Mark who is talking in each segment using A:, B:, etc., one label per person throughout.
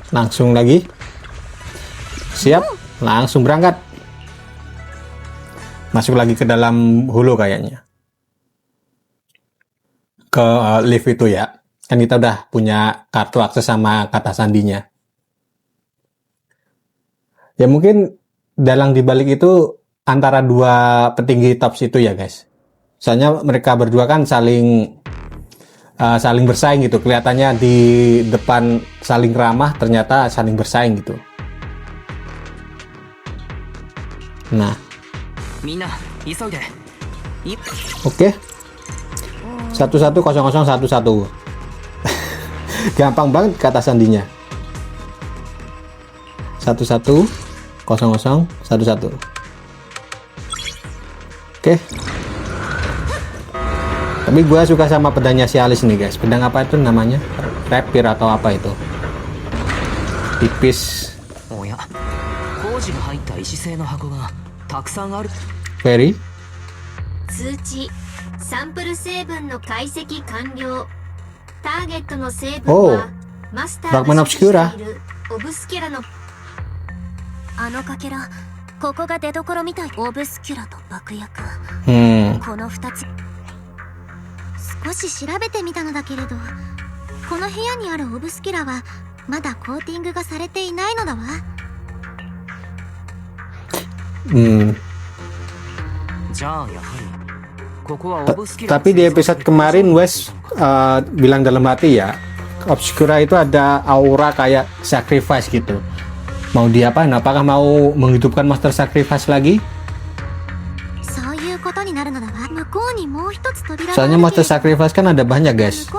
A: Langsung lagi. Siap, langsung berangkat. Masuk lagi ke dalam hulu kayaknya. Ke lift itu ya. Kan kita udah punya kartu akses sama kata sandinya. Ya mungkin dalang dibalik itu antara dua petinggi top itu ya guys. Soalnya mereka berdua kan saling bersaing gitu. Kelihatannya di depan saling ramah, ternyata saling bersaing gitu. Nah, oke. 110011. Gampang banget kata sandinya. 110011. Oke. Tapi gue suka sama pedangnya si Alice nih guys. Pedang apa itu namanya? Rapier atau apa itu? Tipis. Very.
B: 通知サンプル成分の解析完了。ターゲットの成分はマスターが
A: Fragment
B: 所持してい
A: Obscura
B: るオブスキュラのあのかけら、ここが出所みたい。オブスキュラと爆薬、この2つ少し調べてみたのだけれど、この部屋にあるオブスキュラはまだコーティングがされていないのだわ。
A: Tapi di episode kemarin Wes bilang dalam hati ya, Obscura itu ada aura kayak sacrifice gitu. Mau diapain? Apakah mau menghidupkan Master Sacrifice lagi? Soalnya Master Sacrifice kan ada banyak guys.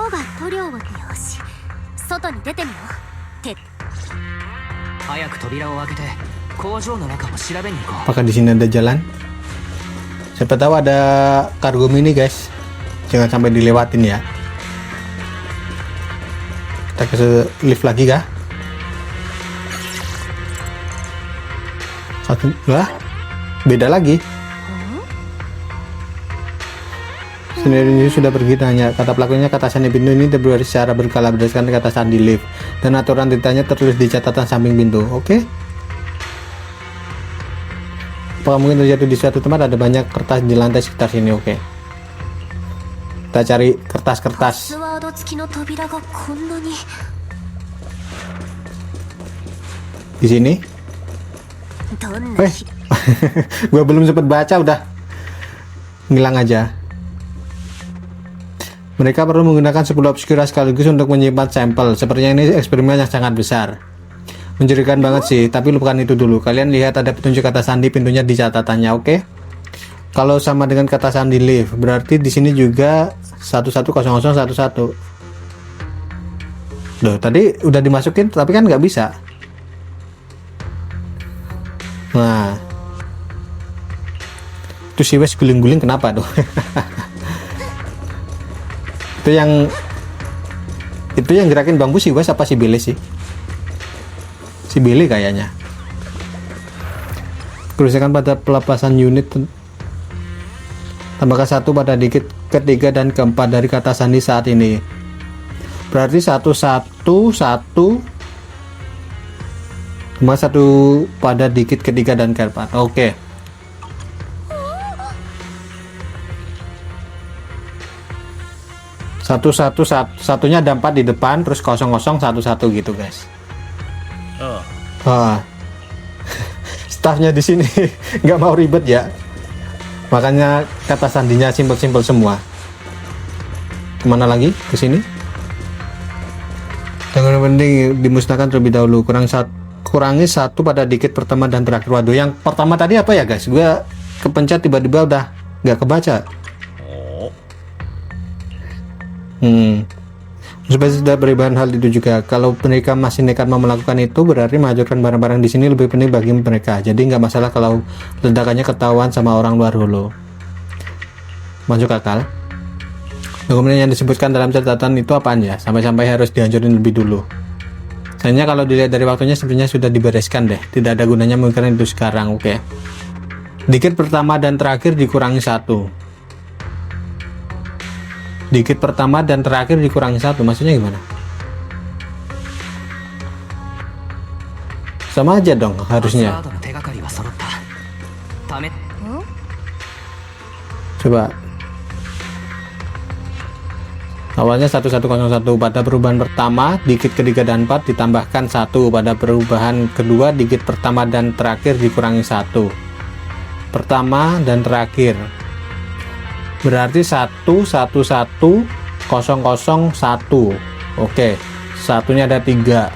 A: Apakah di sini ada jalan? Siapa tahu ada kargo mini guys. Jangan sampai dilewatin ya. Kita ke lift lagi kah? Lah, beda lagi. Sendiri sudah pergi tanya. Kata pelakunya kata sandi pintu ini terbuat secara berkala berdasarkan kata sandi lift. Dan aturan ditanya tertulis di catatan samping pintu. Oke. Apakah mungkin terjatuh di suatu tempat? Ada banyak kertas di lantai sekitar sini. Oke. Kita cari kertas-kertas. Di sini. Gua belum sempat baca udah ngilang aja. Mereka perlu menggunakan 10 obscura sekaligus untuk menyimpan sampel. Sepertinya ini eksperimen yang sangat besar. Mencurigakan banget sih, tapi lupakan itu dulu. Kalian lihat ada petunjuk kata sandi pintunya di catatannya, oke? Kalau sama dengan kata sandi lift, berarti di sini juga 110011. Loh, tadi udah dimasukin, tapi kan nggak bisa. Nah, itu si Wes guling-guling kenapa tuh? Itu yang gerakin bambu si Wes apa si Billy sih? Si Billy kayaknya. Kerusakan pada pelepasan unit. Tambahkan 1 pada dikit ketiga dan keempat dari kata sandi saat ini. Berarti 111 tambah 1 pada dikit ketiga dan keempat. Oke. Satunya ada 4 di depan, terus 0011 gitu guys. Staffnya di sini nggak mau ribet ya, makanya kata sandinya simpel-simpel semua. Kemana lagi? Ke sini. Jangan penting dimusnahkan terlebih dahulu. Kurangi 1 pada dikit pertama dan terakhir. Waduh, yang pertama tadi apa ya guys? Gue kepencet tiba-tiba udah nggak kebaca. Supaya tidak beribahan hal itu juga. Kalau mereka masih nekat mau melakukan itu, berarti menghancurkan barang-barang di sini lebih penting bagi mereka. Jadi nggak masalah kalau ledakannya ketahuan sama orang luar holo. Masuk akal. Dokumen yang disebutkan dalam catatan itu apaan ya? Sampai-sampai harus dihancurin lebih dulu. Kayaknya kalau dilihat dari waktunya sebenarnya sudah dibereskan deh. Tidak ada gunanya menggunakan itu sekarang. Oke. Dikit pertama dan terakhir dikurangi 1. Dikit pertama dan terakhir dikurangi 1, maksudnya gimana? Sama aja dong harusnya.
C: パスワードの手がかりは揃った。
A: Coba. Awalnya 1101 pada perubahan pertama, digit ketiga dan 4 ditambahkan 1. Pada perubahan kedua, digit pertama dan terakhir dikurangi 1. Pertama dan terakhir. Berarti 111001. Oke, satunya ada 3.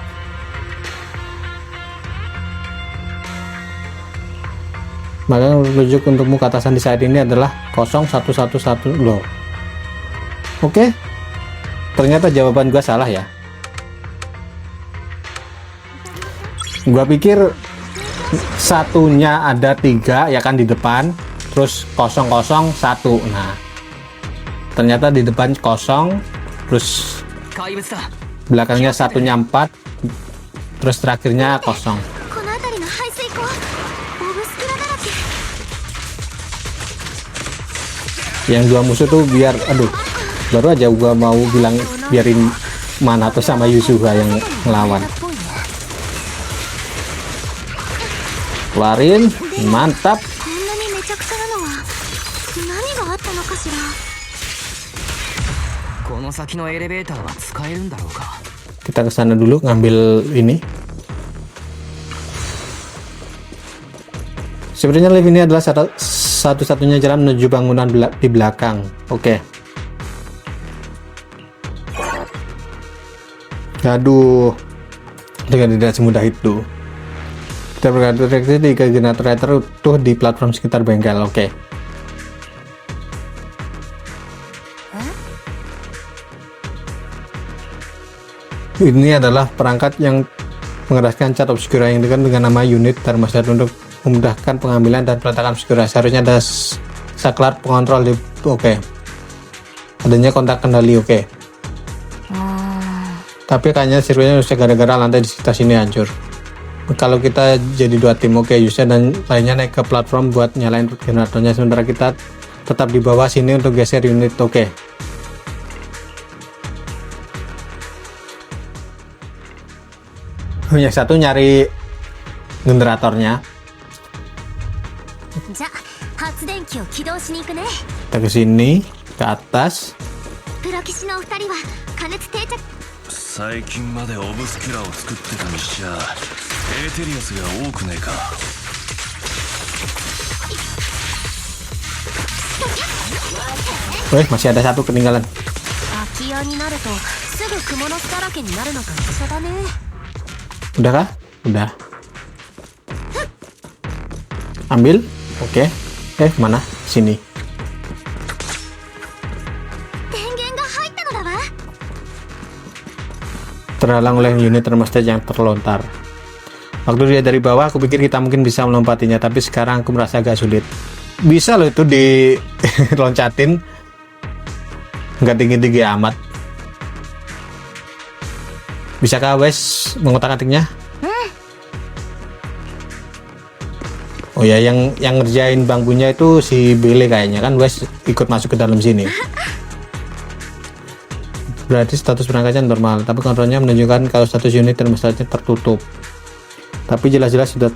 A: Maka rujuk untukmu ke atasan di saat ini adalah 0111 loh. Oke. Ternyata jawaban gua salah ya. Gua pikir satunya ada 3 ya kan di depan, terus 001. Nah, ternyata di depan 0, terus
C: 怪物だ。
A: belakangnya satunya 4, terus terakhirnya 0.
B: この辺りの排水溝オブスクラだらけ。
A: Yang 2 musuh tuh biar, aduh, baru aja gua mau bilang biarin Manato sama Yusuha yang ngelawan. Keluarin, mantap.
B: こんなにめちゃくちゃなのは何があったのかしら。
C: この先のエレベーターは使えるんだろうか。
A: Kita ke sana dulu ngambil ini. Sebenarnya lift ini adalah satu-satunya jalan menuju bangunan di belakang. Oke. Aduh, dengan tidak semudah itu. Kita bergerak di generator utuh di platform sekitar bengkel. Oke. Ini adalah perangkat yang mengeraskan cat obscura yang dekat dengan nama unit termostat untuk memudahkan pengambilan dan peletakan obscura. Seharusnya ada saklar pengontrol di oke. Adanya kontak kendali oke. Tapi kayaknya sirkuitnya rusak gara-gara lantai di sekitar sini hancur. Kalau kita jadi 2 tim oke, Yusha dan lainnya naik ke platform buat nyalain generatornya, sementara kita tetap di bawah sini untuk geser unit oke. Yang satu nyari generatornya.
B: じゃあ発電機を起動しに行くね。
A: Kita ke sini, ke atas.
B: プロ棋士のお二人は加熱定着。
D: 最近までオブスキュラを作ってたにしちゃエーテリアスが多くねえか。
A: Wih, masih ada satu ketinggalan.
B: 空き家になるとすぐ蜘蛛の巣だらけになるのと一緒だね。
A: Udah kah? Udah. Ambil. Oke. Mana? Sini.
B: 電源が入ったのだわ。
A: Terhalang oleh unit termostat yang terlontar. Waktu dia dari bawah, aku pikir kita mungkin bisa melompatinya, tapi sekarang aku merasa agak sulit. Bisa loh itu diloncatin. Nggak tinggi-tinggi amat. Bisakah Wes mengotak-atiknya? Oh ya, yang ngerjain bangkunya itu si Bele kayaknya kan. Wes ikut masuk ke dalam sini. Berarti status perangkatnya normal, tapi kontrolnya menunjukkan kalau status unit termostatnya tertutup. Tapi jelas-jelas sudah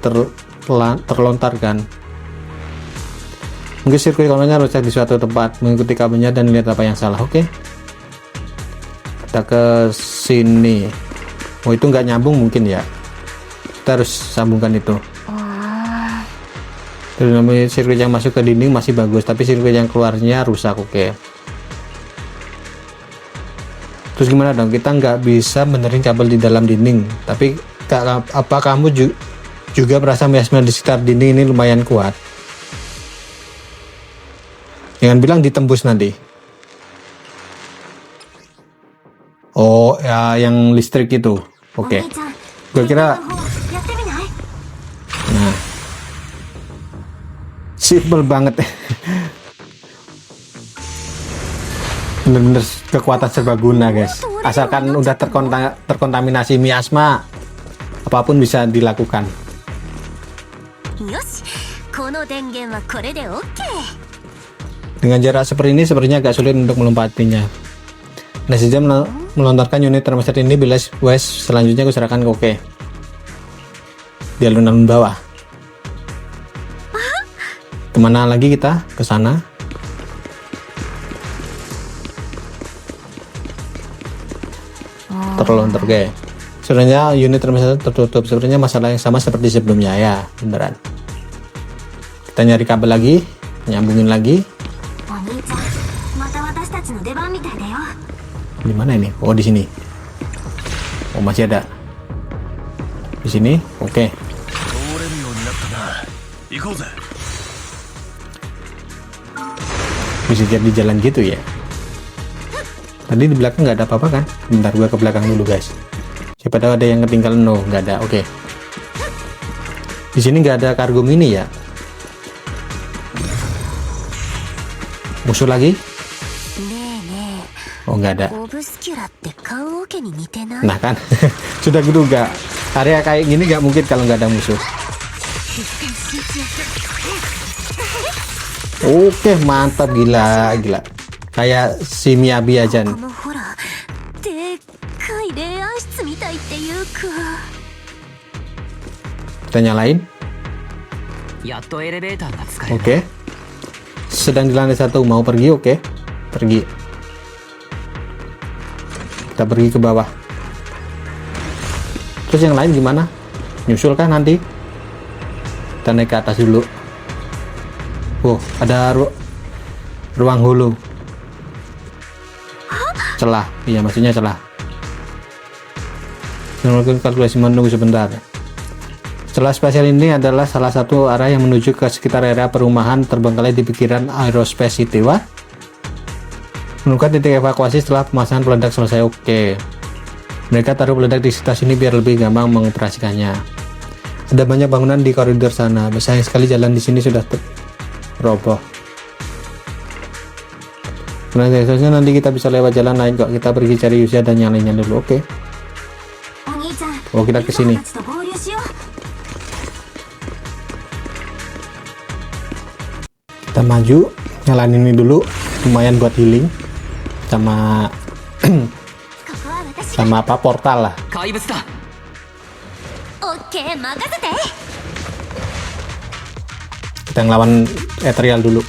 A: terlontar kan. Mungkin sirkuit kontrolnya rusak di suatu tempat. Mengikuti kabelnya dan lihat apa yang salah. Oke. Kita ke sini. Oh, itu nggak nyambung mungkin ya. Kita harus sambungkan itu. Terus namanya sirkuit yang masuk ke dinding masih bagus, tapi sirkuit yang keluarnya rusak. Oke. Terus gimana dong? Kita nggak bisa benerin kabel di dalam dinding. Tapi apa kamu juga merasa miasma di sekitar dinding ini lumayan kuat? Jangan bilang ditembus nanti. Oh ya, yang listrik itu. Oke. Gue kira. Nah, simple banget. Bener-bener kekuatan serbaguna guys. Asalkan udah terkontaminasi miasma, apapun bisa dilakukan. Dengan jarak seperti ini sepertinya agak sulit untuk melompatinya. Nah, saja melontarkan unit termostat ini bila Wes selanjutnya aku serahkan ke oke. di alun-alun bawah. Kemana lagi kita? Ke sana. Terlontar, oke. Sebenarnya unit terminal tertutup. Sebenarnya masalah yang sama seperti sebelumnya ya, beneran. Kita nyari kabel lagi, nyambungin lagi.
B: お兄ちゃんまた私たちの出番みたいだよ。
A: Di mana ini? Oh, di sini. Oh, masih ada. Di sini. Oke.
D: 通れるようになったな。行こうぜ。
A: Bisa jadi jalan gitu ya. Tadi di belakang nggak ada apa-apa kan? Bentar, gua ke belakang dulu guys. Siapa tahu ada yang ketinggalan. No, nggak ada. Oke. Di sini nggak ada kargo mini ya. Musuh lagi?
B: ねえね
A: Oh, nggak ada.
B: え、オブスキュラって棺桶に似てない？
A: Nah kan, sudah kuduga. Area kayak gini nggak mungkin kalau nggak ada musuh. Oke, mantap, gila, gila. Kayak si Miyabi aja
B: こ
A: nih.
B: のほらでっかい霊安室みたいっていうか。
A: Kita nyalain.
C: やっとエレベーターが使える。
A: Oke. Sedang di lantai 1, mau pergi, oke. Pergi. Kita pergi ke bawah. Terus yang lain gimana? Nyusul kan nanti? Kita naik ke atas dulu. Oh, ada ruang hulu. Celah, iya maksudnya celah. Melakukan kalkulasi menunggu sebentar. Celah spasial ini adalah salah satu arah yang menuju ke sekitar area perumahan terbengkalai di pikiran Aerospace City. Wah, menemukan titik evakuasi setelah pemasangan peledak selesai. Oke. Mereka taruh peledak di sekitar sini biar lebih gampang mengoperasikannya. Ada banyak bangunan di koridor sana. Sayang sekali jalan di sini sudah roboh. Nah, seharusnya nanti kita bisa lewat jalan lain kok. Kita pergi cari Yusia dan yang lainnya dulu. Oke.
B: お兄ちゃん、
A: Oh, kita ke sini.
B: ユザたちと合流しよう。
A: Kita maju, nyalain ini dulu. Lumayan buat healing. Sama
B: ここは私が。
A: sama apa portal lah.
C: 怪物だ。
B: オッケー、任せて。
A: Kita ngelawan Ethereal dulu.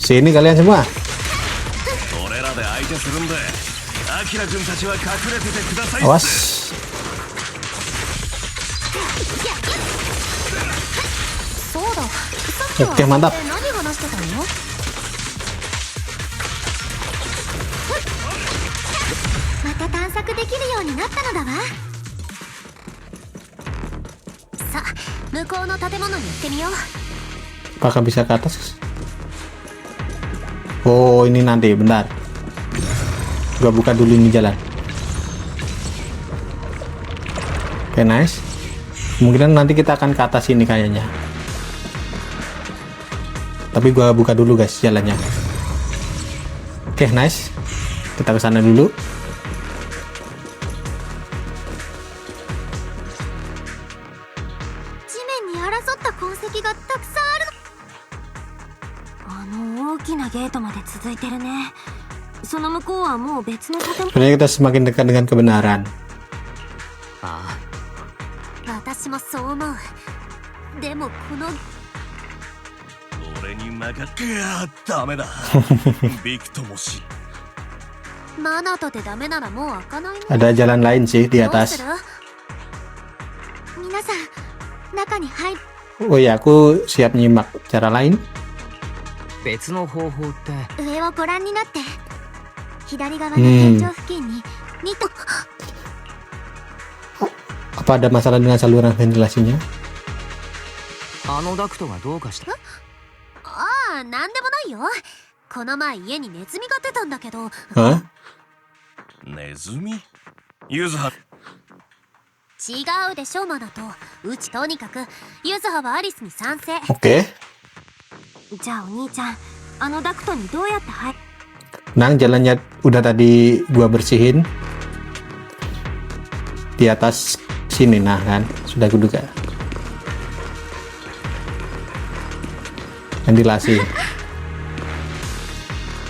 A: Sini kalian semua.
D: 俺らで相手するんで、アキラ君たちは隠れててください。
A: Awas.
B: そうだ、さっきは
A: Oke, mantap.
B: 何話してたの？また探索できるようになったのだわ。さあ、向こうの建物に行ってみよう。
A: Apakah bisa ke atas? Oh, ini nanti, bentar. Gua buka dulu ini jalan. Oke, nice. Kemungkinan nanti kita akan ke atas ini kayaknya. Tapi gua buka dulu guys jalannya. Oke, nice. Kita ke sana dulu. Sebenarnya kita semakin dekat dengan kebenaran.
C: ああ、
B: 私もそう思う。でもこの
D: 俺に任せ。いや、ダメだ。ビクともし。
B: マナトでダメならもう開かないね。
A: Ada jalan lain sih di
B: どう
A: atas.
B: する？皆さん中に入る。
A: Oh ya, aku siap nyimak cara lain.
C: 別の方法って。
B: 上をご覧になって。左側の天井付近に2と。
A: Apa ada masalah dengan saluran ventilasinya?
C: あのダクトがどうかした。
B: ああ、なんでもないよ。この前家にネズミが出たんだけど。
A: Hah?
D: ネズミ？ユズハ。
B: 違うでしょマナト。うちとにかくユズハはアリスに賛成。
A: Oke.
B: じゃあお兄ちゃん、あのダクトにどうやって入る？
A: Nang, jalannya udah tadi gua bersihin. Di atas sini, nah kan, sudah kuduga. Ventilasi.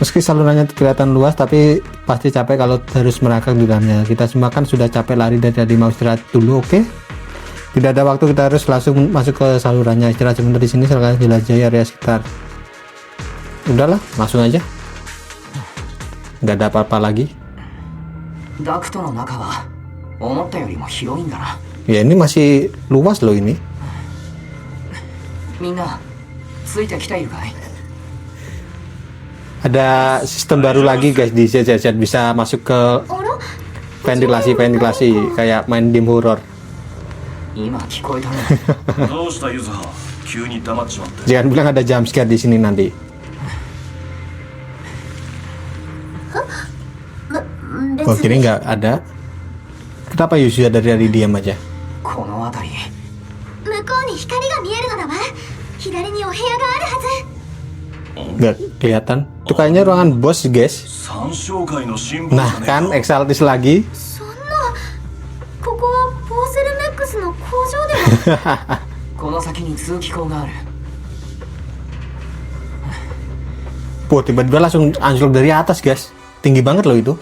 A: Meski salurannya kelihatan luas, tapi pasti capek kalau harus merangkak di dalamnya. Kita semua kan sudah capek lari dan jadi mau istirahat dulu, oke? Tidak ada waktu, kita harus langsung masuk ke salurannya. Istirahat sebentar di sini, silahkan jelajahi area sekitar. Udahlah, langsung aja. Nggak ada apa-apa lagi.
C: ダクトの中は思ったよりも広いんだな。
A: Ya ini masih luas loh ini.
C: みんなついてきているかい？
A: Ada sistem baru lagi guys di ZZZ, bisa masuk ke ventilasi kayak main game horror.
C: 今聞こえたね。
D: どうしたユズハ、急に黙っちまって。
A: Jangan bilang ada jump scare di sini nanti. Oh, kini nggak ada. Kenapa Yuzu ada dari diam aja?
C: この辺り。
B: 向こうに光が見えるのだわ。左にお部屋があるはず。
A: Nggak kelihatan. Itu kayaknya ruangan bos guys.
D: 三小会のシンボル
A: Nah
D: じゃねえ
A: kan
D: か。
A: Exaltis lagi.
B: そんな、ここはポーセルメックスの工場では。
C: この先に通気口がある。
A: Wah, tiba-tiba langsung anjlok dari atas guys. Tinggi banget loh itu.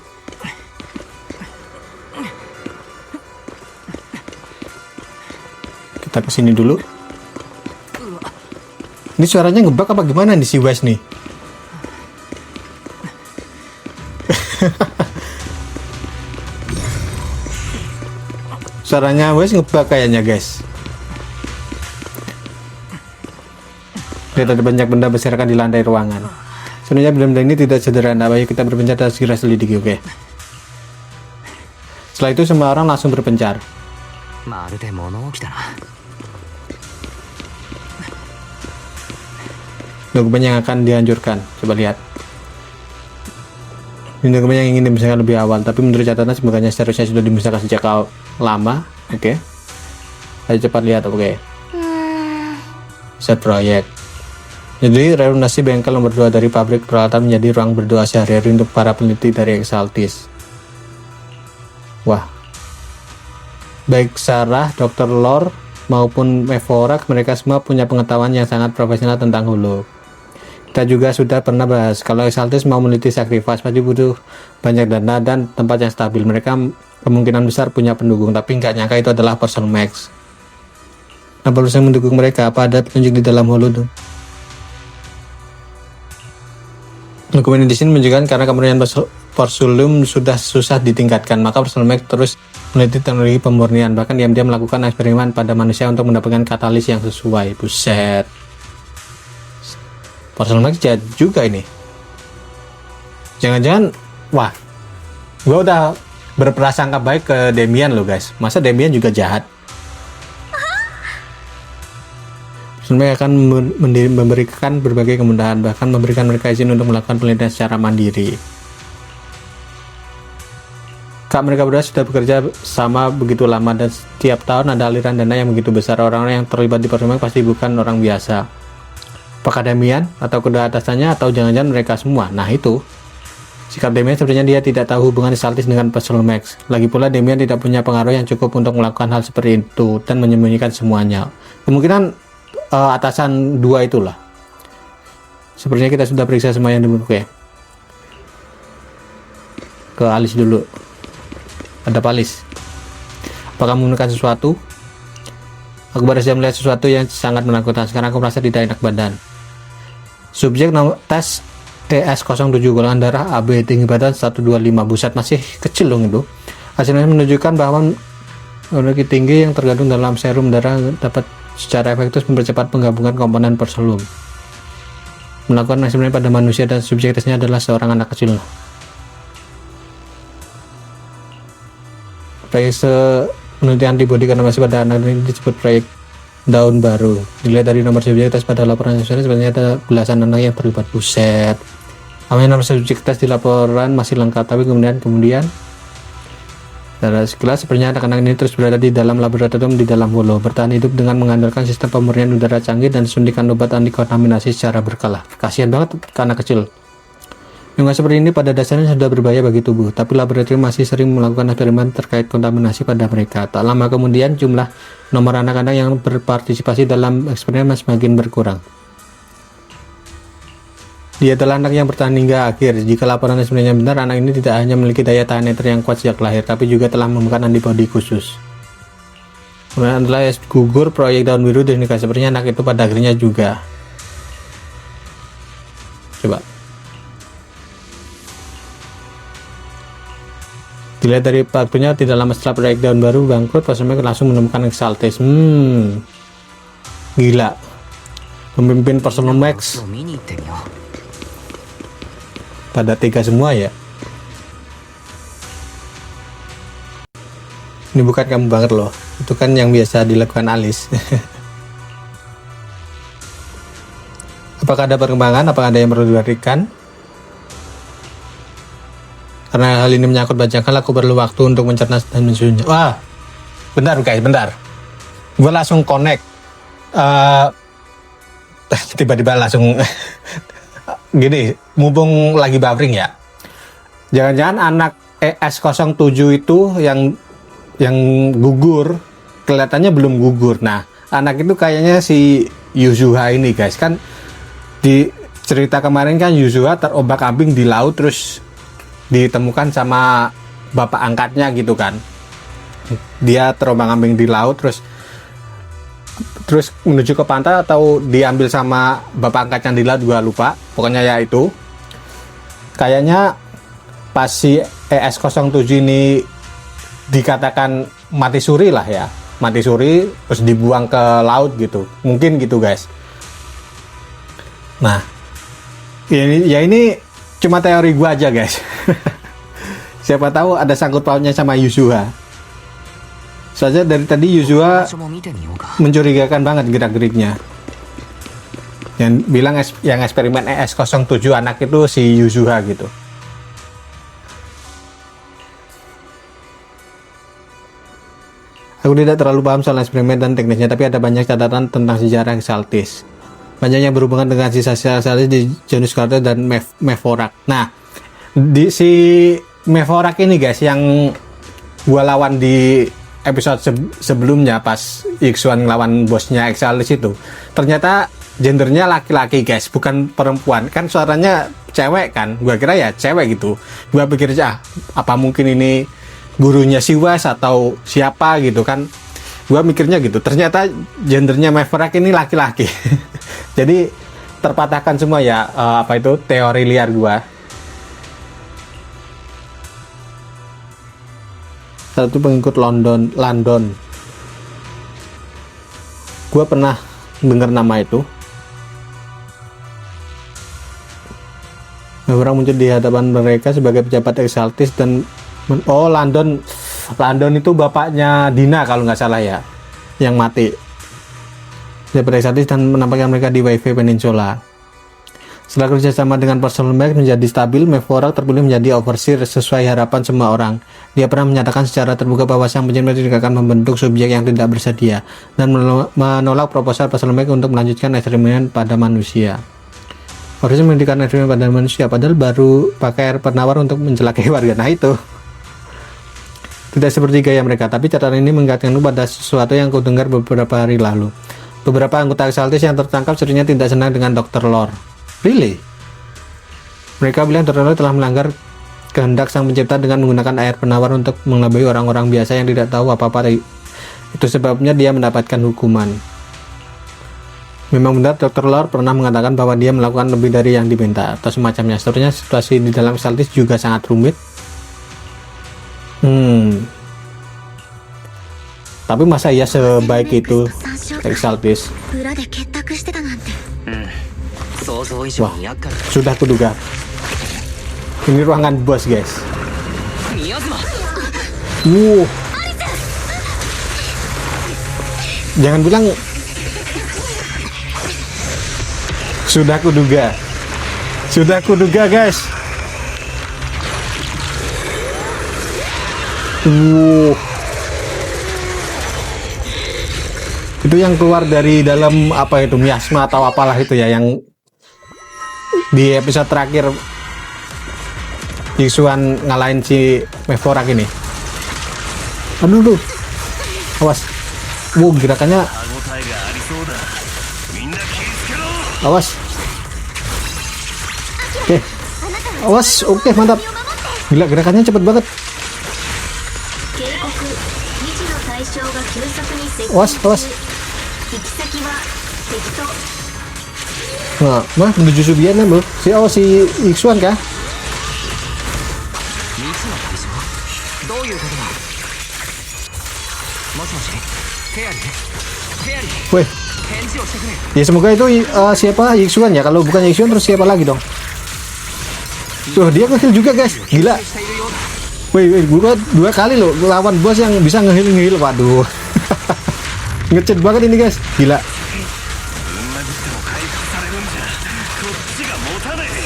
A: Kita kesini dulu. Ini suaranya ngebug apa gimana nih si Wes nih? Suaranya Wes ngebug kayaknya guys. Lihat ada banyak benda berserakan di lantai ruangan. Sebenarnya benda-benda ini tidak sederhana. Ayo kita berpencar dan segera selidiki, oke? Setelah itu semua orang langsung berpencar.
C: まるで物置だな。
A: Dokumen yang akan dihancurkan, coba lihat. Ini dokumen yang ingin dimusnahkan lebih awal, tapi menurut catatan sebenarnya seharusnya sudah dimusnahkan sejak lama, oke? Ayo cepat lihat, oke? Set proyek. Jadi renovasi bengkel nomor 2 dari pabrik peralatan menjadi ruang berdoa sehari-hari untuk para peneliti dari Exaltis. Wah. Baik Sarah, Dr. Lore, maupun Mevorak, mereka semua punya pengetahuan yang sangat profesional tentang hulu. Kita juga sudah pernah bahas, kalau Exaltis mau meneliti sacrifice pasti butuh banyak dana dan tempat yang stabil. Mereka kemungkinan besar punya pendukung, tapi nggak nyangka itu adalah Person Max. Nah, perlu saya mendukung mereka? Apa ada petunjuk di dalam hulu tuh? Dokumen di sini menunjukkan karena kemurnian Porsulum sudah susah ditingkatkan, maka Person Max terus meneliti teknologi pemurnian, bahkan diam-diam melakukan eksperimen pada manusia untuk mendapatkan katalis yang sesuai. Buset, Person Max jahat juga ini. Jangan-jangan, wah, gue udah berprasangka baik ke Demian loh guys. Masa Demian juga jahat? Person Max akan memberikan berbagai kemudahan, bahkan memberikan mereka izin untuk melakukan penelitian secara mandiri. Kak, mereka berdua sudah bekerja sama begitu lama dan setiap tahun ada aliran dana yang begitu besar. Orang-orang yang terlibat di Person Max pasti bukan orang biasa. Apakah Demian atau kedua atasannya atau jangan-jangan mereka semua? Nah itu, sikap Demian sebenarnya dia tidak tahu hubungan Exaltis dengan Person Max. Lagi pula Demian tidak punya pengaruh yang cukup untuk melakukan hal seperti itu dan menyembunyikan semuanya. Kemungkinan atasan dua itulah. Sepertinya kita sudah periksa semuanya dulu, oke. Ke Alice dulu. Ada Palis. Apakah menemukan sesuatu? Aku baru saja melihat sesuatu yang sangat menakutkan. Sekarang aku merasa tidak enak badan. Subjek nomor tes TS07, golongan darah AB, tinggi badan 125. Buset, masih kecil dong itu. Hasilnya menunjukkan bahwa memiliki tinggi yang tergandung dalam serum darah dapat secara efektif mempercepat penggabungan komponen Porsulum. Melakukan eksperimen pada manusia dan subjek tesnya adalah seorang anak kecil. Proyek penelitian antibodi karena masih pada anak ini disebut proyek daun baru. Dilihat dari nomor subjek tes pada laporan sebenarnya ada belasan anak yang terlibat. Buset. Namanya nomor subjek tes di laporan masih lengkap, tapi kemudian secara sekilas sebenarnya anak-anak ini terus berada di dalam laboratorium di dalam hulu, bertahan hidup dengan mengandalkan sistem pemurnian udara canggih dan suntikan obat anti kontaminasi secara berkala. Kasihan banget ke anak kecil. Lingkungan seperti ini pada dasarnya sudah berbahaya bagi tubuh, tapi laboratorium masih sering melakukan eksperimen terkait kontaminasi pada mereka. Tak lama kemudian jumlah nomor anak-anak yang berpartisipasi dalam eksperimen semakin berkurang. Dia adalah anak yang bertahan hingga akhir. Jika laporan sebenarnya benar, anak ini tidak hanya memiliki daya tahan nether yang kuat sejak lahir, tapi juga telah menemukan antibodi khusus. Kemudian adalah gugur proyek daun biru dan nikah. Sepertinya anak itu pada akhirnya juga. Coba. Dilihat dari waktunya, tidak lama setelah proyek daun baru bangkrut, Pastor Mac langsung menemukan Exaltis. Gila. Pemimpin Pastor Max pada tiga semua ya. Ini bukan kamu banget loh, itu kan yang biasa dilakukan Alice. Apakah ada perkembangan? Apakah ada yang perlu diberikan? Karena hal ini menyangkut bajakan, aku perlu waktu untuk mencerna dan mensusunnya. Wah, bentar guys, bentar. Gue langsung connect. Tiba-tiba langsung gini, mumpung lagi buffering ya. Jangan-jangan anak ES07 itu yang gugur, kelihatannya belum gugur. Nah, anak itu kayaknya si Yuzuha ini guys. Kan di cerita kemarin kan Yuzuha terombak-ambing di laut, terus ditemukan sama bapak angkatnya gitu kan. Dia terombang-ambing di laut, terus menuju ke pantai atau diambil sama bapak angkatnya di laut, gua lupa. Pokoknya ya itu. Kayaknya pas si ES07 ini dikatakan mati suri lah ya. Mati suri terus dibuang ke laut gitu. Mungkin gitu guys. Nah, ini cuma teori gua aja guys. Siapa tahu ada sangkut pautnya sama Yuzuha. Soalnya dari tadi Yuzuha mencurigakan banget gerak-geriknya. Yang bilang yang eksperimen ES07 anak itu si Yuzuha gitu. Aku tidak terlalu paham soal eksperimen dan teknisnya, tapi ada banyak catatan tentang sejarah Exaltis. Banyak yang berhubungan dengan sisa-sisa Exaltis di Janus Carter dan Mevorak. Nah, di si Mevorak ini guys yang gua lawan di episode sebelumnya pas Ixuan ngelawan bosnya Exaltis itu, ternyata gendernya laki-laki guys, bukan perempuan. Kan suaranya cewek kan, gua kira ya cewek gitu. Gua pikir aja apa mungkin ini gurunya si Wes atau siapa gitu kan, gua mikirnya gitu. Ternyata gendernya Maverick ini laki-laki. Jadi terpatahkan semua ya, apa itu teori liar gua. Satu pengikut London. Gua pernah dengar nama itu. Orang muncul di hadapan mereka sebagai pejabat Exaltis dan London itu bapaknya Dina kalau nggak salah ya, yang mati. Pejabat Exaltis dan menampakkan mereka di WiFi Peninsula. Setelah kerjasama dengan Pastor Mac menjadi stabil, Mevorak terpilih menjadi overseer sesuai harapan semua orang. Dia pernah menyatakan secara terbuka bahwa sang penjelma tidak akan membentuk subjek yang tidak bersedia dan menolak proposal Pastor Mac untuk melanjutkan eksperimen pada manusia. Harusnya menghentikan eksperimen pada manusia, padahal baru pakai air penawar untuk mencelakai warga. Nah itu tidak seperti gaya mereka, tapi catatan ini mengingatkan pada sesuatu yang aku dengar beberapa hari lalu. Beberapa anggota Exaltis yang tertangkap seringnya tidak senang dengan Dr. Lore. Really? Mereka bilang Dr. Lore telah melanggar kehendak sang pencipta dengan menggunakan air penawar untuk mengelabui orang-orang biasa yang tidak tahu apa-apa. Itu sebabnya dia mendapatkan hukuman. Memang benar Dr. Lore pernah mengatakan bahwa dia melakukan lebih dari yang diminta atau semacamnya. Sebenarnya situasi di dalam Exaltis juga sangat rumit. Tapi masa ya sebaik itu Exaltis? Wah, sudah kuduga. Ini ruangan bos guys. Jangan bilang sudah kuduga guys. Itu yang keluar dari dalam apa itu, miasma atau apalah itu ya, yang di episode terakhir Ixuan ngalahin si Mevorak ini. Aduh, awas. Gerakannya. Awas. Oke. Awas, oke, mantap. Gila, gerakannya cepet banget. Awas, awas. Nah, menuju Subiana, bro. Si Ixuan kah? Weh. Ya semoga itu siapa Ixuan ya. Kalau bukan Ixuan terus siapa lagi dong? Tuh dia nge-heal juga guys. Gila. Wih, gua 2 kali loh lawan bos yang bisa nge-heal. Waduh. Ngecet banget ini guys. Gila.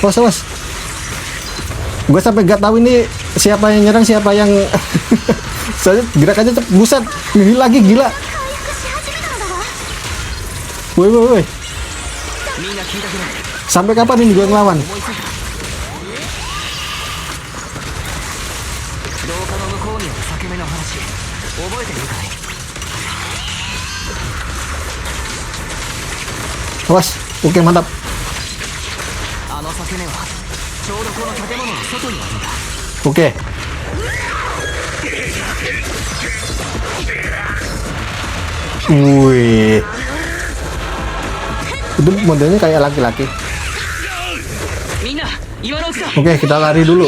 A: Awas. Gue sampai gak tahu ini siapa yang nyerang, siapa yang soalnya gerakannya cepet, buset, nge-heal lagi, gila. Woi. Sampai kapan ini gue ngelawan? Awas, oke, mantap. Oke. Wih. Itu modelnya kayak laki-laki. Oke, kita lari dulu.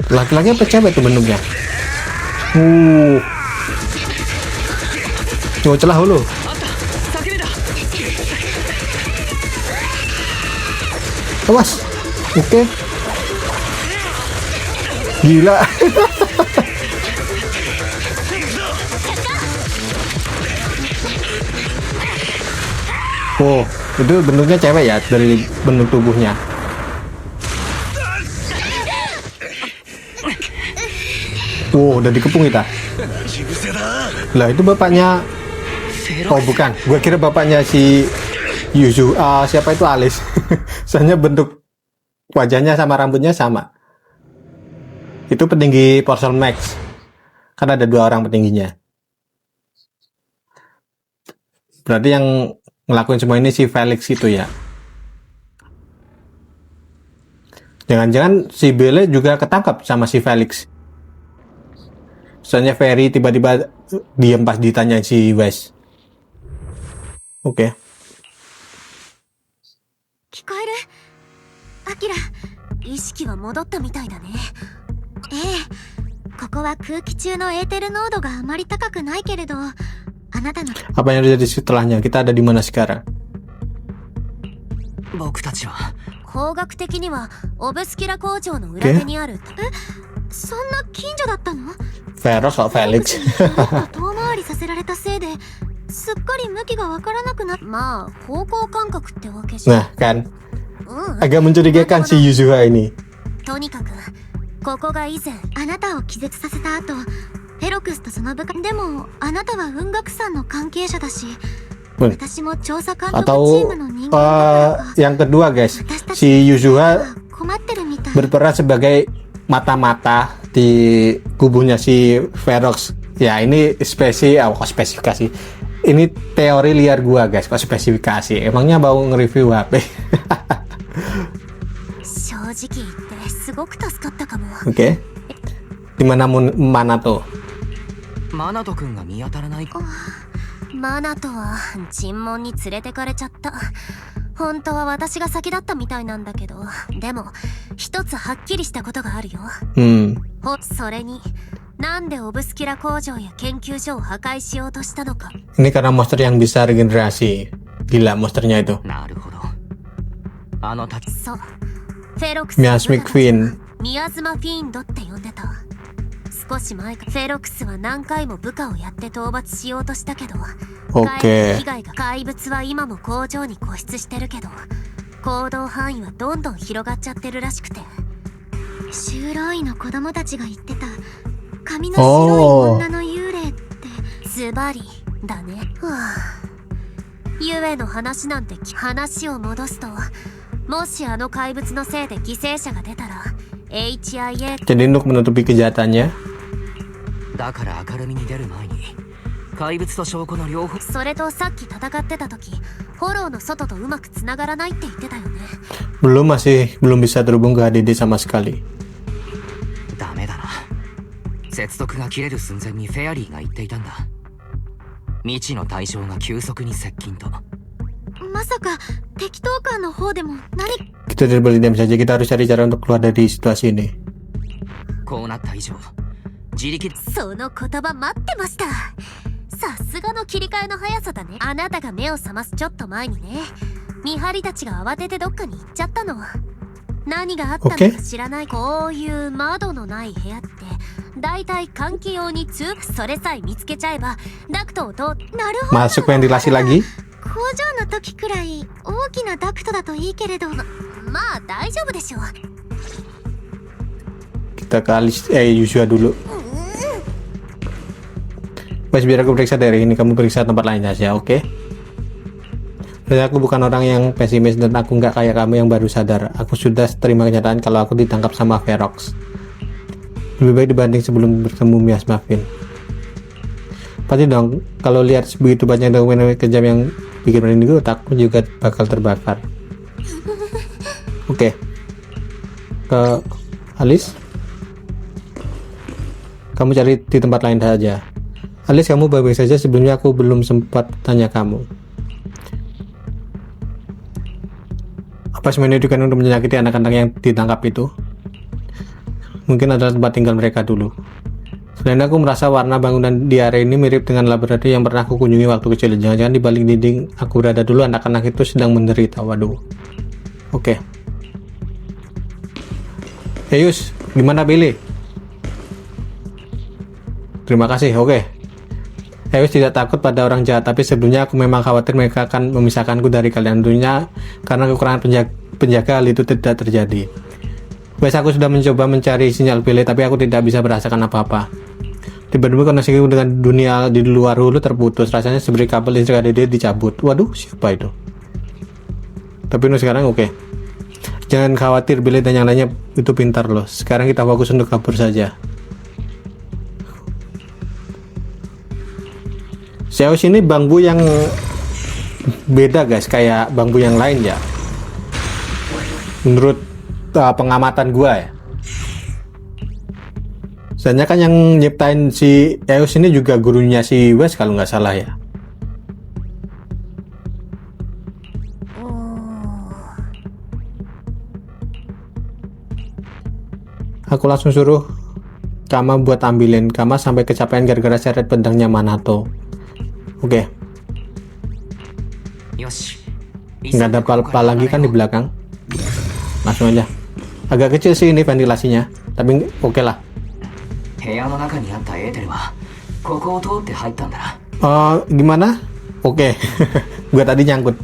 A: Laki-laki apa cewek tuh bentuknya? Coba celah dulu. Awas. Oke. Gila. Oh, itu bentuknya cewek ya dari bentuk tubuhnya. Oh, udah dikepung kita. Lah itu bapaknya. Oh bukan, gue kira bapaknya si Yuzu. Siapa itu Alice? Soalnya bentuk wajahnya sama rambutnya sama. Itu petinggi Porcel Max. Kan ada 2 orang petingginya. Berarti yang ngelakuin semua ini si Felix itu ya. Jangan-jangan si Belle juga ketangkap sama si Felix. Soalnya Ferry tiba-tiba diam pas ditanya si Wes. Oke.
B: 聞こえる？アキラ、意識は戻ったみたいだね。ええ、ここは空気中のエーテル濃度があまり高くないけれど、あなたの
A: Apa yang terjadi setelahnya? Kita ada di mana sekarang?
C: 僕たちは
B: 工学的にはオブスキュラ工場の裏手にある。そんな近所だったの？
A: Ferox atau Felix?
B: 遠回りさせられたせいですっかり向きがわからなくなっ。まあ方向感覚ってわけじゃ。
A: Nah kan, agak mencurigakan si Yuzuha ini.
B: とにかくここが以前あなたを気絶させた後、フェロクスとその部下でもあなたは雲岳山の関係者だし、私も調査監督チー
A: Atau
B: ムの人間だからか。
A: yang kedua guys, si Yuzuha
B: 困ってるみたい。
A: berperan sebagai mata-mata di kubunya si Ferox. Ya ini spesifikasi. Ini teori liar gua guys, kok spesifikasi. Emangnya mau nge-review HP?
B: 正直言ってすごく助かったかも。
A: Oke. Di mana tuh?
C: マナト君が見当たらない。
B: マナトは尋問に連れてかれちゃった。本当は私が先だったみたいなんだけど、でも一つはっきりしたことがあるよ。それになんでオブスキュラ工場や研究所を破壊しようとしたのか。
A: Ini karena monster yang bisa regenerasi. Gila monsternya itu.
C: なるほど。あのたち。
B: そう。フェロクス。
A: ミアスミクフィン。
B: ミアズマフィーンドって呼んでた。少し前かフェロクスは何回も部下をやって討伐しようとしたけど、
A: Oke.
B: 被害が怪物は今も工場に固執してるけど、行動範囲はどんどん広がっちゃってるらしくて。修道院の子供たちが言ってた髪の白い女の幽霊ってズバリだね。ゆえの話なんて話を戻すと、もしあの怪物のせいで犠牲者が出たら HIA。
A: Jadi untuk menutupi kejahatannya。
C: だから明るみに出る前に怪物と証拠の両方。
B: それとさっき戦ってた時、フォローの外とうまくつながらないって言ってたよね。
A: masih belum bisa terhubung ke HDD sama sekali.
C: ダメだな。接続が切れる寸前にフェアリーが言っていたんだ。未知の対象が急速に接近と。
B: まさか適当感の方でも何
A: Kita tidak boleh diam saja, kita harus cari cara untuk keluar dari situasi ini.
C: こうなった以上、自力。
B: その言葉待ってました。さすがの切り替えの速さだね。あなたが目を覚ますちょっと前にね、見張りたちが慌ててどっかに行っちゃったの。何があったのか知らない。こういう窓のない部屋ってだいたい換気用に通気、それさえ見つけちゃえばダクトを通っ。なるほど。
A: Masuk ventilasi lagi.
B: 工場の時くらい大きなダクトだといいけれど、まあ大丈夫でしょう。
A: Kita ke Yusua dulu. Wes, biar aku periksa dari ini, kamu periksa tempat lain saja, oke? Dan aku bukan orang yang pesimis dan aku nggak kayak kamu yang baru sadar. Aku sudah terima kenyataan kalau aku ditangkap sama Ferox. Lebih baik dibanding sebelum bertemu Mias Muffin. Pasti dong, kalau lihat begitu banyak dokumen kejam yang bikin merinding, otakku juga bakal terbakar. Oke. Ke Alice. Kamu cari di tempat lain saja. Alice, kamu baik-baik saja? Sebelumnya aku belum sempat tanya kamu. Apa semuanya itu kan untuk menyakiti anak-anak yang ditangkap itu? Mungkin adalah tempat tinggal mereka dulu. Selain aku merasa warna bangunan di area ini mirip dengan laboratorium yang pernah aku kunjungi waktu kecil. Jangan-jangan di balik dinding aku berada dulu anak-anak itu sedang menderita. Waduh. Oke. Yus, gimana Billy? Terima kasih, oke. Yus tidak takut pada orang jahat, tapi sebelumnya aku memang khawatir mereka akan memisahkanku dari kalian. Tentunya karena kekurangan penjaga hal itu tidak terjadi. Wes, aku sudah mencoba mencari sinyal Billy, tapi aku tidak bisa merasakan apa-apa. Tiba-tiba koneksiku dengan dunia di luar hulu terputus. Rasanya seperti kabel listrik HDD dicabut. Waduh, siapa itu? Tapi untuk sekarang oke. Jangan khawatir, Billy dan yang lainnya itu pintar loh. Sekarang kita fokus untuk kabur saja. Seos ini bambu yang beda guys, kayak bambu yang lain ya. Menurut pengamatan gua ya. Soalnya kan yang nyiptain si Eos ini juga gurunya si Wes kalau nggak salah ya. Aku langsung suruh Kama buat ambilin. Kama sampai kecapean gara-gara seret pedangnya Manato. Oke. Nggak ada apa lagi kan di belakang. Langsung aja. Agak kecil sih ini ventilasinya, tapi oke lah. Gimana? Oke. Gua tadi nyangkut.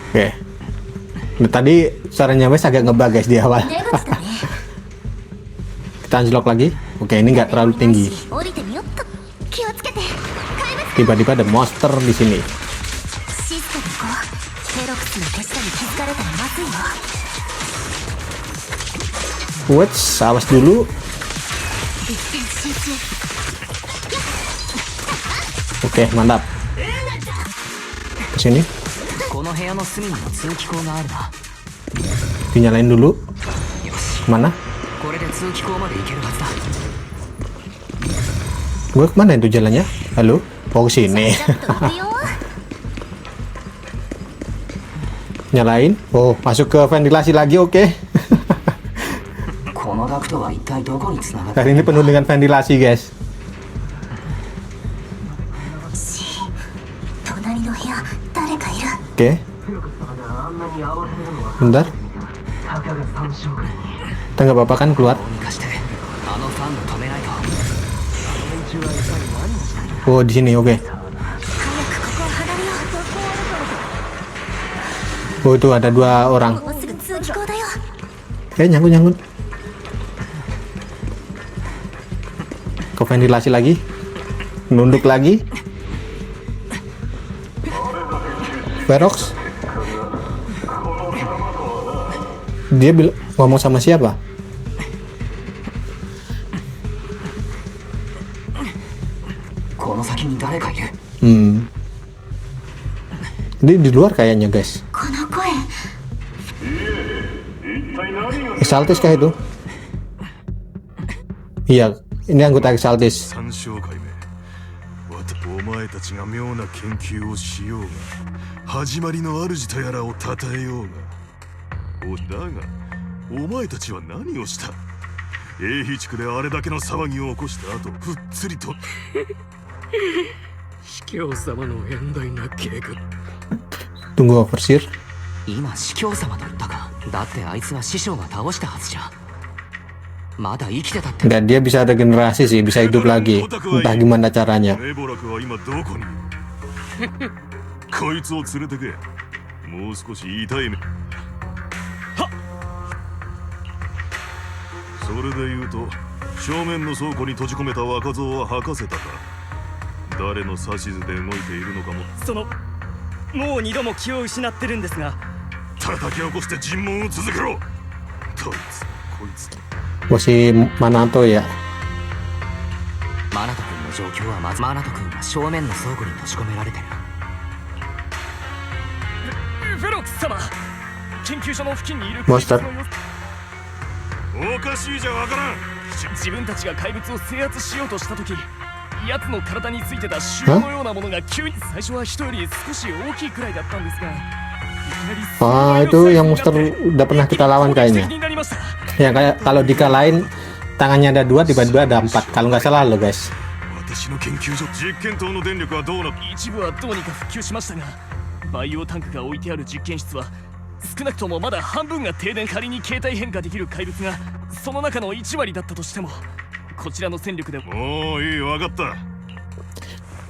A: Oke. Nah, tadi suaranya Wes agak ngebug guys di awal. Kita anjlok lagi. Oke, ini nggak terlalu tinggi. Tiba-tiba ada monster di sini. What's, awas dulu. Oke, mantap. Kesini. Dinyalain dulu. Mana? Gue kemana itu jalannya? Halo? Oh, sini. Nyalain. Oh, masuk ke ventilasi lagi, oke. Kali ini penuh dengan ventilasi, guys. Oke. Bentar. Kita nggak apa-apa kan keluar? Oh, di sini, oke. Oh, itu ada 2 orang. Nyangkut. Ke ventilasi lagi. Nunduk lagi. Ferox. Dia ngomong sama siapa?
C: 誰かいる。
A: Ini di luar kayaknya guys.
B: この声
A: Exaltis kah itu? Iya, ini anggota Exaltis.
D: 三小会目お前たちが妙な研究をしようが始まりの主とやらを称えようがだがお前たちは何をした。英飛地区であれだけの騒ぎを起こした後ふっつりと
E: 司教様の遠大な計画。
A: Tunggu overseer.
C: 今司教様と言ったか。だってあいつは師匠が倒したはずじゃ。まだ生きてたって。
A: Dan dia bisa regenerasi sih, bisa hidup lagi. Entah gimana caranya.
D: エボラクは今どこにこいつを連れてけ。もう少し痛い目それで言うと正面の倉庫に閉じ込めた若造は吐かせたか。誰の指図で動いているのかも。
E: そのもう二度も気を失ってるんですが。
D: 叩き起こして尋問を続けろ。どいつこいつ
A: Masih Manato ya.
C: マナト君の状況はまずマナト君は正面の倉庫に閉じ込められてる。
E: フェロックス様、研究所の付近にいる
A: モンスター
D: おかしいじゃわからん。
E: 自分たちが怪物を制圧しようとした時、奴の体についてた腫瘍のようなものが急に最初は人より少し大きいくらいだったんですが、
A: Ah, itu yang monster udah pernah kita lawan kayaknya. Ya kayak kalau dikalahin tangannya ada 2, tiba-tiba ada 4. Kalau nggak salah lo guys.
D: 私の研究所実験棟の電力はどうなっ。
E: 一部はどうにか復旧しましたが、バイオタンクが置いてある実験室は少なくともまだ半分が停電。仮に形態変化できる怪物がその中の1割だったとしても、こちらの戦力で
D: もういい、わかった。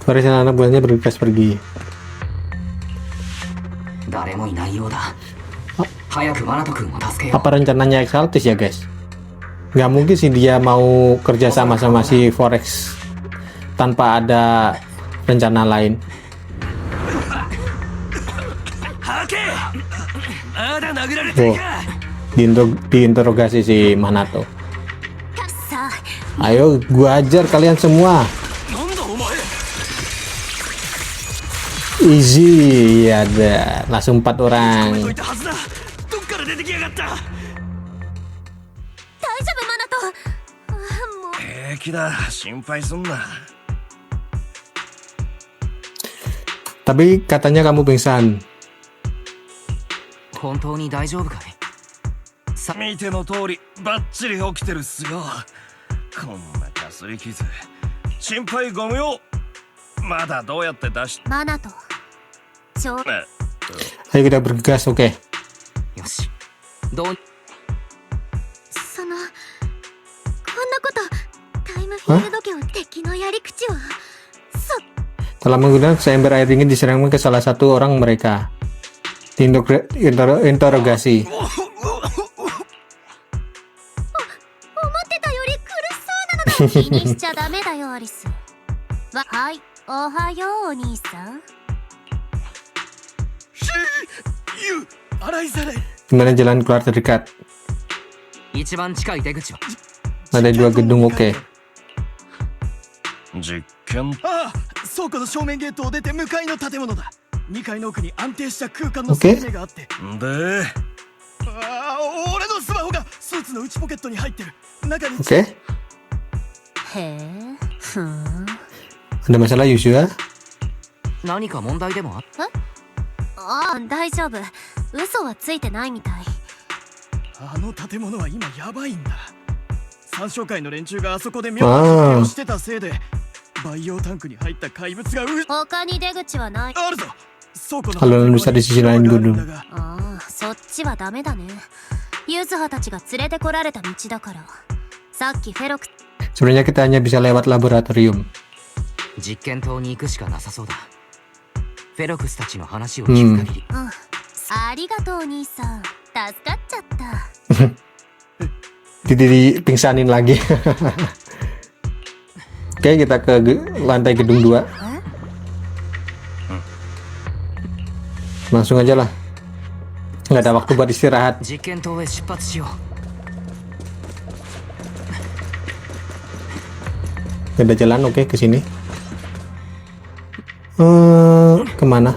A: Varian anak buahnya bergegas pergi.
C: 誰もいないようだ。早くマナト君を助けよう。
A: Apa rencananya Exaltis ya guys? Nggak mungkin sih dia mau kerja sama sama si Forex tanpa ada rencana lain. Oh, diinterogasi si Manato.
B: さあ
A: Ayo gua ajar kalian semua. Easy, ya ada langsung 4 orang.
E: どっから出てきやがった。
B: 大丈夫マナト。もう
D: 平気だ、心配すんな。
A: Tapi katanya kamu pingsan.
C: 本当に大丈夫かい。
D: 見ての通りバッチリ起きてるっすよ。こんなかすり傷心配ご無用。まだどうやって出し
B: マナト。ちょ
A: Ayo kita bergegas, oke.
C: よし。どう。
B: そのこんなことタイムフィールド家を敵のやり口は
A: Telah menggunakan seember air dingin diserangkan ke salah satu orang mereka. Interogasi.
B: 思ってたより苦しそうなのだ。気にしちゃダメだよアリス。はい、おはようお兄さん。
A: Gimana jalan keluar terdekat?
C: 一番近い出口は。
A: Ada 2 gedung, oke.
D: 実験。
E: ああ、倉庫の正面ゲートを出て向かいの建物だ。2階の奥に安定した空間の生命があって。
D: で、
E: ああ、俺のスマホがスーツの内ポケットに入ってる。中に。
A: Oke.
B: へえ、ふん。
A: Ada masalah Yusua?
C: 何か問題でもあっ。
B: ああ、大丈夫。嘘はついてないみたい。
E: あの建物は今やばいんだ。三商会の連中があそこで妙な実験をしてたせいで、バイオタンクに入った怪物が
B: 他に出口はない。
E: あるぞ。倉庫の
A: Kalau bisa di sisi lain gedung.
B: ああ、そっちはダメだね。ユズハたちが連れてこられた道だから。さっきフェロク
A: Sebenarnya kita hanya bisa lewat laboratorium.
C: 実験棟に行くしかなさそうだ。フェロクスたちの話を聞く限り。
B: うん。ありがとう兄さん。助かっちゃった。
A: Di pingsanin lagi. Oke, kita ke lantai gedung 2. Langsung aja lah. Nggak ada waktu buat istirahat.
C: 実験棟へ出発しよう。
A: Nggak ada jalan, oke, ke sini. Kemana?